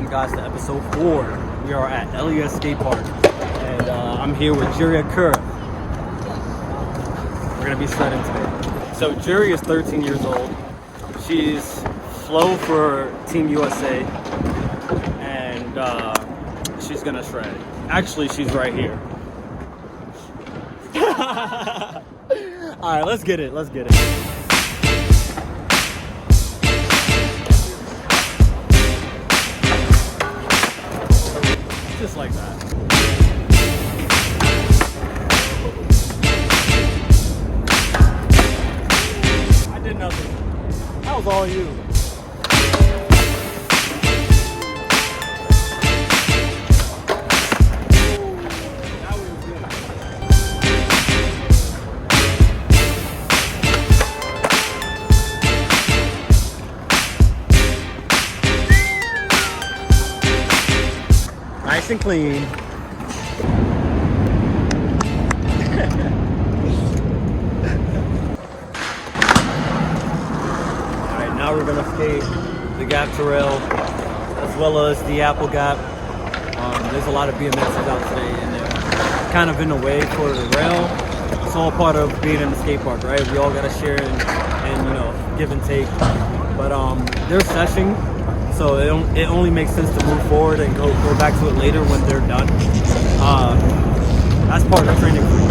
welcome you guys to episode 4. We are at LES Skate Park, and I'm here with Juri Iikura. We're gonna be shredding today. So Juri is 13 years old. She's flow for Team USA, and she's gonna shred. Actually, she's right here. All right, let's get it. Let's get it. Just like that. I did nothing. That was all you. That was good. Nice and clean. Alright, now we're gonna skate the gap to rail as well as the apple gap. There's a lot of BMXs out today and they're kind of in the way for the rail. It's all part of being in the skate park, right? We all gotta share and you know, give and take. But they're seshing. So it only makes sense to move forward and go back to it later when they're done. That's part of the training for me.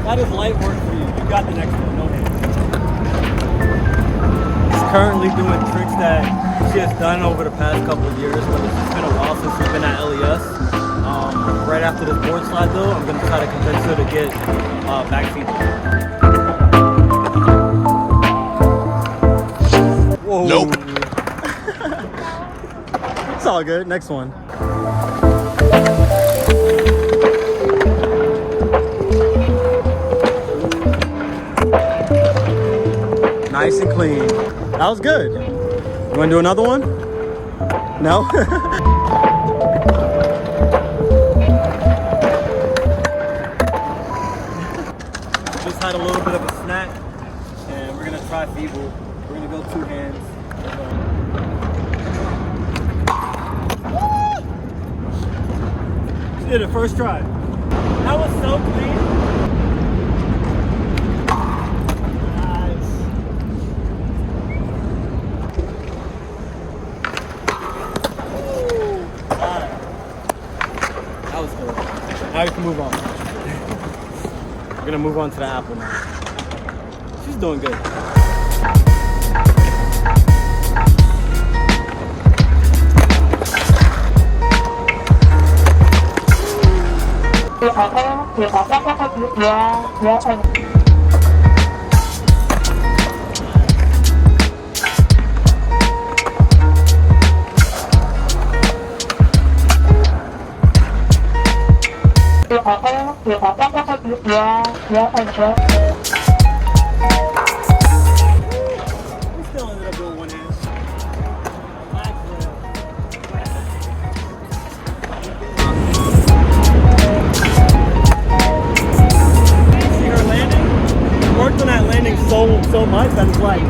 That is light work for you. You got the next one, no hands. She's currently doing tricks that she has done over the past couple of years, but it's been a while since she's been at LES. Right after this board slide though, I'm going to try to convince her to get back feet. Whoa. Nope. It's all good. Next one. Nice and clean. That was good. You want to do another one? No? Had a little bit of a snack, and we're gonna try feeble. We're gonna go 2 hands. She did it first try. That was so clean. Nice. Alright. That was good. Now we can move on. We're gonna move on to the apple now. She's doing good. We still ended up doing 1 hand. See her landing? She worked on that landing so much that it's like.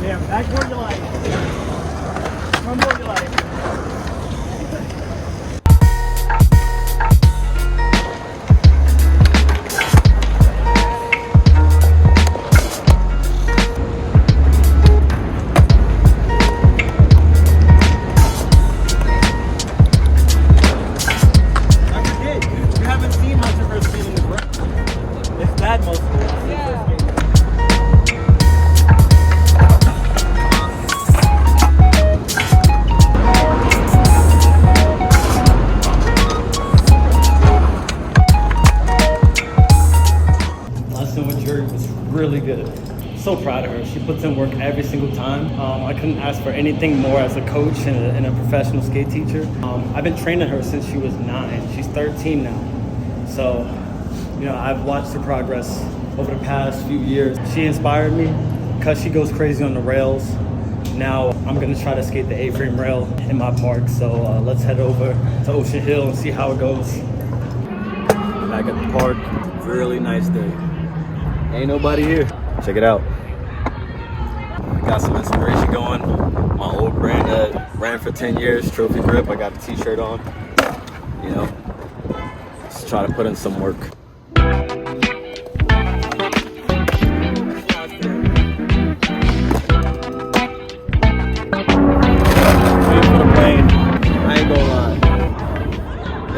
Yeah, backward you like. Front you like. Really good. So proud of her. She puts in work every single time. I couldn't ask for anything more as a coach and a professional skate teacher. I've been training her since she was 9. She's 13 now. So, you know, I've watched her progress over the past few years. She inspired me because she goes crazy on the rails. Now I'm gonna try to skate the A-frame rail in my park. So let's head over to Ocean Hill and see how it goes. Back at the park, really nice day. Ain't nobody here. Check it out. I got some inspiration going. My old brand that ran for 10 years, Trophy Grip. I got a t-shirt on. You know, just try to put in some work.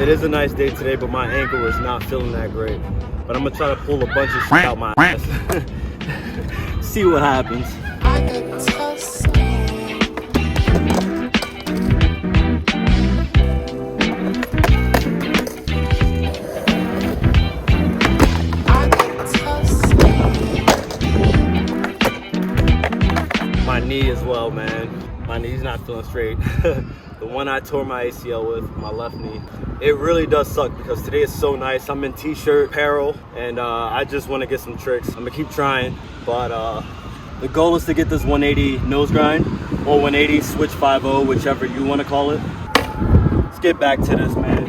It is a nice day today, but my ankle is not feeling that great. But I'm gonna try to pull a bunch of shit out my ass. See what happens. My knee as well, man. My knee's not feeling straight. The one I tore my ACL with, my left knee. It really does suck because today is so nice. I'm in t-shirt, apparel, and I just want to get some tricks. I'm gonna keep trying, but the goal is to get this 180 nose grind or 180 switch 5-0, whichever you want to call it. Let's get back to this, man.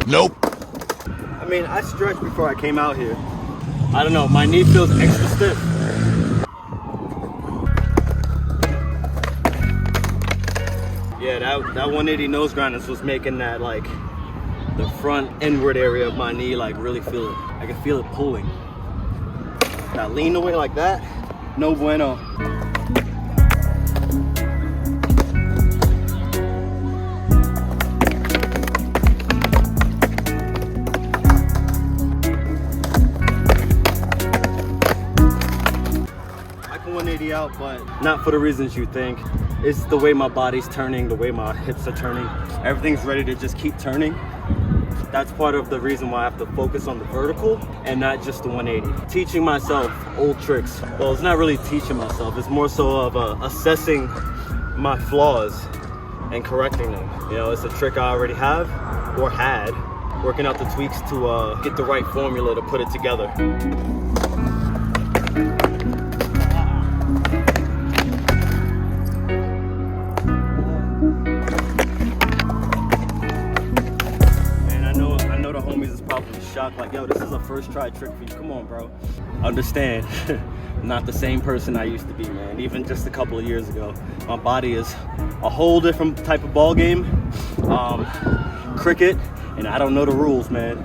Nope. I mean, I stretched before I came out here. I don't know, my knee feels extra stiff. Yeah, that 180 nose grind is what's making that, like, the front inward area of my knee, like, really feel it. I can feel it pulling. Now lean away like that, no bueno. I can 180 out, but not for the reasons you think. It's the way my body's turning, the way my hips are turning. Everything's ready to just keep turning. That's part of the reason why I have to focus on the vertical and not just the 180. Teaching myself old tricks. Well, it's not really teaching myself. It's more so of assessing my flaws and correcting them. You know, it's a trick I already have or had, working out the tweaks to get the right formula to put it together. Shocked, like, yo, this is a first try trick for you. Come on, bro. Understand, I'm not the same person I used to be, man. Even just a couple of years ago, my body is a whole different type of ball game. Cricket, and I don't know the rules, man.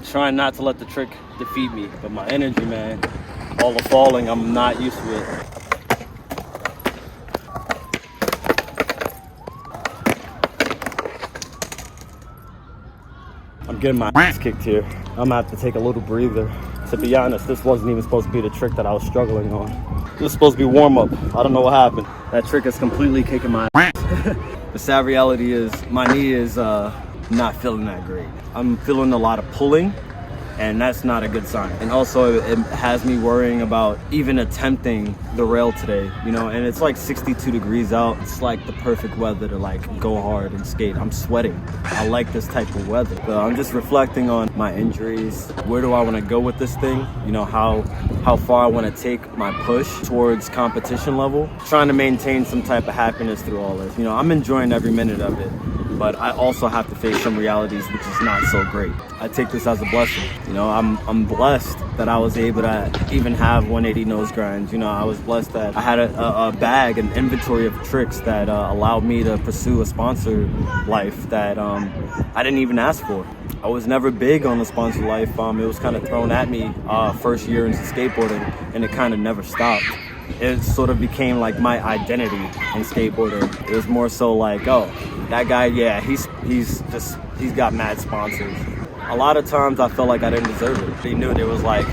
Trying not to let the trick defeat me, but my energy, man. All the falling, I'm not used to it. I'm getting my ass kicked here. I'm gonna have to take a little breather. To be honest, this wasn't even supposed to be the trick that I was struggling on. This was supposed to be warm up. I don't know what happened. That trick is completely kicking my ass. The sad reality is my knee is not feeling that great. I'm feeling a lot of pulling, and that's not a good sign. And also it has me worrying about even attempting the rail today, you know, and it's like 62 degrees out. It's like the perfect weather to like go hard and skate. I'm sweating. I like this type of weather. So I'm just reflecting on my injuries. Where do I want to go with this thing? You know, how far I want to take my push towards competition level. Trying to maintain some type of happiness through all this. You know, I'm enjoying every minute of it, but I also have to face some realities which is not so great. I take this as a blessing. You know, I'm blessed that I was able to even have 180 nose grinds. You know, I was blessed that I had a bag, an inventory of tricks that allowed me to pursue a sponsor life that I didn't even ask for. I was never big on the sponsor life. It was kind of thrown at me first year into skateboarding, and it kind of never stopped. It sort of became like my identity in skateboarding. It was more so like, oh, that guy, yeah, he's got mad sponsors. A lot of times I felt like I didn't deserve it. They knew there was like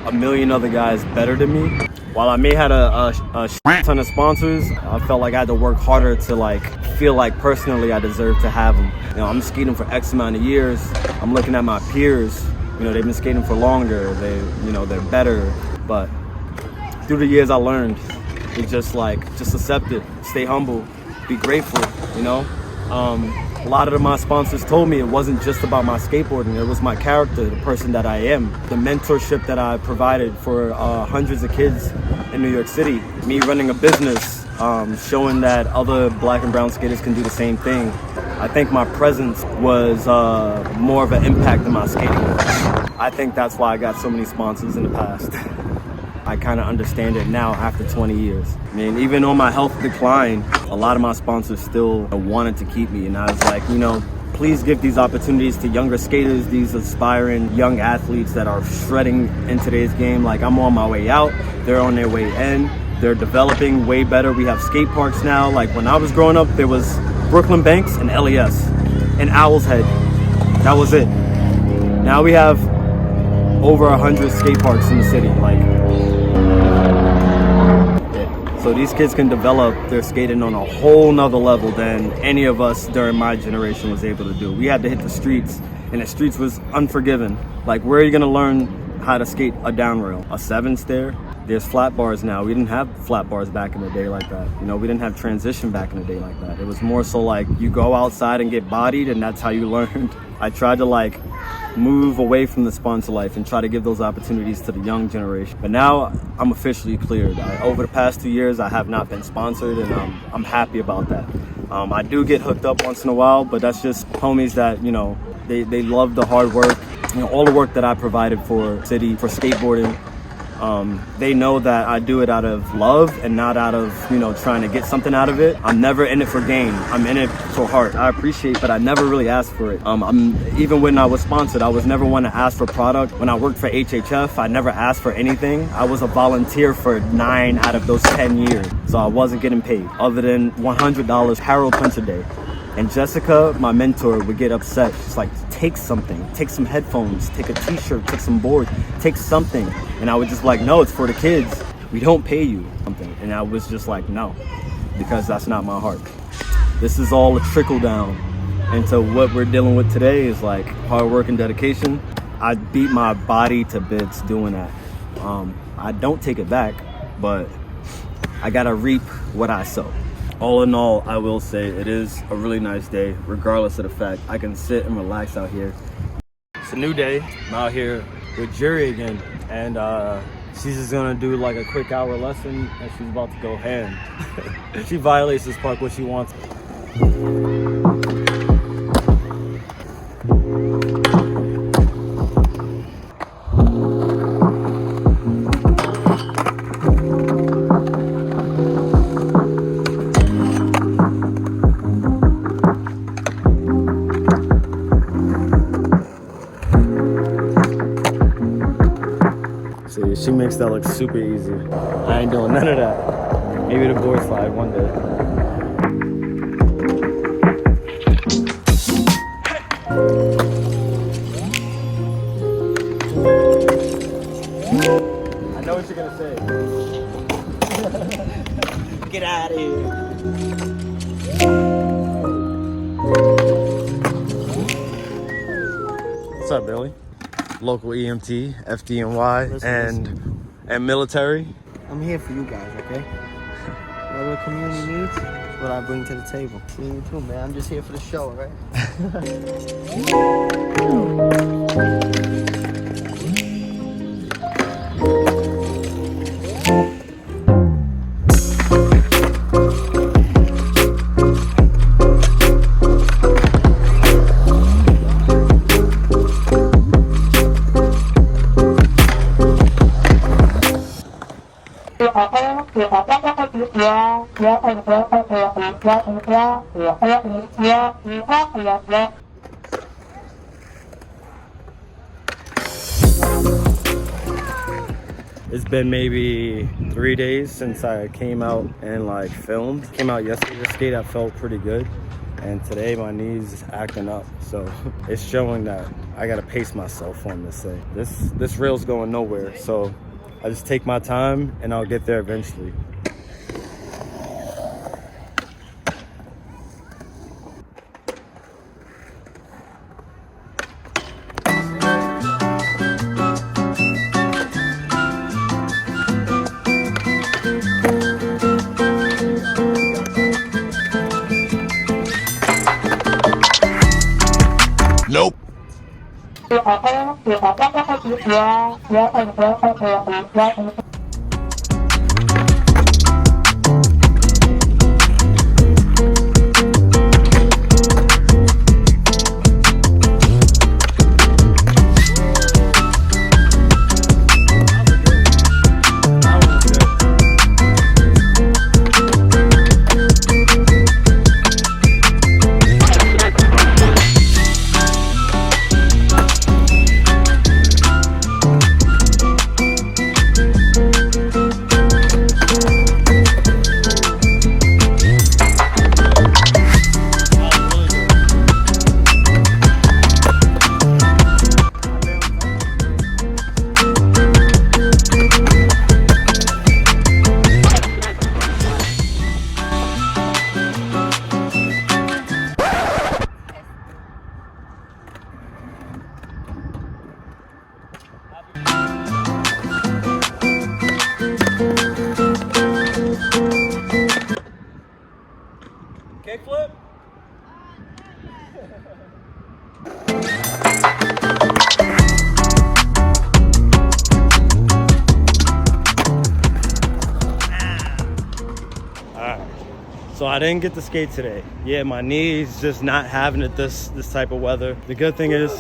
a million other guys better than me. While I may have had a ton of sponsors, I felt like I had to work harder to like feel like personally I deserve to have them. You know, I'm skating for X amount of years. I'm looking at my peers. You know, they've been skating for longer. They're better. But through the years I learned to just accept it, stay humble, be grateful. you know. A lot of my sponsors told me it wasn't just about my skateboarding. It was my character, the person that I am, the mentorship that I provided for hundreds of kids in New York City, me running a business, showing that other black and brown skaters can do the same thing. I think my presence was more of an impact than my skating. I think that's why I got so many sponsors in the past. I kind of understand it now after 20 years. I mean, even on my health decline, a lot of my sponsors still wanted to keep me. And I was like, you know, please give these opportunities to younger skaters, these aspiring young athletes that are shredding in today's game. Like, I'm on my way out, they're on their way in, they're developing way better. We have skate parks now. Like, when I was growing up, there was Brooklyn Banks and LES and Owl's Head. That was it. Now we have over 100 skate parks in the city. Like, so these kids can develop their skating on a whole nother level than any of us during my generation was able to do. We had to hit the streets, and the streets was unforgiving. Like, where are you gonna learn how to skate a down rail? A 7 stair? There's flat bars now. We didn't have flat bars back in the day like that. You know, we didn't have transition back in the day like that. It was more so like you go outside and get bodied, and that's how you learned. I tried to like move away from the sponsor life and try to give those opportunities to the young generation. But now I'm officially cleared. Over the past 2 years, I have not been sponsored, and I'm happy about that. I do get hooked up once in a while, but that's just homies that, you know, they love the hard work. You know, all the work that I provided for city, for skateboarding. They know that I do it out of love and not out of, you know, trying to get something out of it. I'm never in it for gain. I'm in it for heart. I appreciate, but I never really asked for it. Even when I was sponsored, I was never one to ask for product. When I worked for HHF, I never asked for anything. I was a volunteer for 9 out of those 10 years. So I wasn't getting paid other than $100 Harold Punch a day. And Jessica, my mentor, would get upset. She's like, take something, take some headphones, take a t-shirt, take some board, take something. And I would just like, no, it's for the kids. We don't pay you something. And I was just like, no, because that's not my heart. This is all a trickle down into what we're dealing with today is like hard work and dedication. I beat my body to bits doing that. I don't take it back, but I gotta reap what I sow. All in all, I will say it is a really nice day, regardless of the fact I can sit and relax out here. It's a new day. I'm out here with Juri again, and she's just gonna do like a quick hour lesson, and she's about to go ham. She violates this park what she wants. See, she makes that look super easy. I ain't doing none of that. Maybe the board slide one day. I know what you're gonna say. Get out of here. What's up, Billy? Local EMT, FDNY, and military. I'm here for you guys, okay? Whatever the community needs, that's what I bring to the table. See you too, man. I'm just here for the show, all right? It's been maybe 3 days since I came out and like filmed. Came out yesterday to skate, I felt pretty good. And today my knees acting up. So it's showing that I gotta pace myself on this thing. This rail's going nowhere. So I just take my time and I'll get there eventually. Nope. Kickflip? So I didn't get to skate today. Yeah, my knees just not having it this type of weather. The good thing is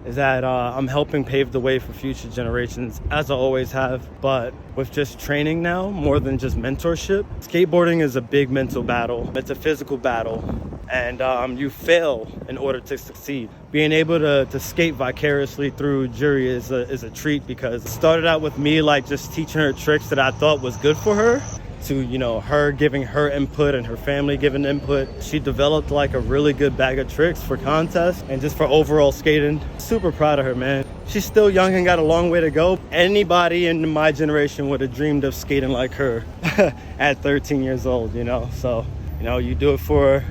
that I'm helping pave the way for future generations, as I always have. But with just training now, more than just mentorship, skateboarding is a big mental battle. It's a physical battle, and you fail in order to succeed. Being able to skate vicariously through Juri is a treat, because it started out with me like just teaching her tricks that I thought was good for her, to, you know, her giving her input and her family giving input. She developed like a really good bag of tricks for contests and just for overall skating. Super proud of her, man. She's still young and got a long way to go. Anybody in my generation would have dreamed of skating like her at 13 years old, you know? So, you know, you do it for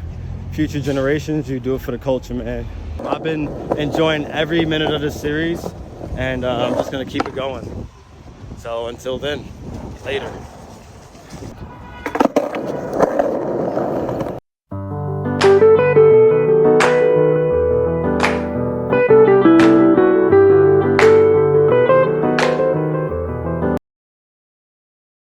future generations, you do it for the culture, man. I've been enjoying every minute of this series, and I'm just gonna keep it going. So until then, later.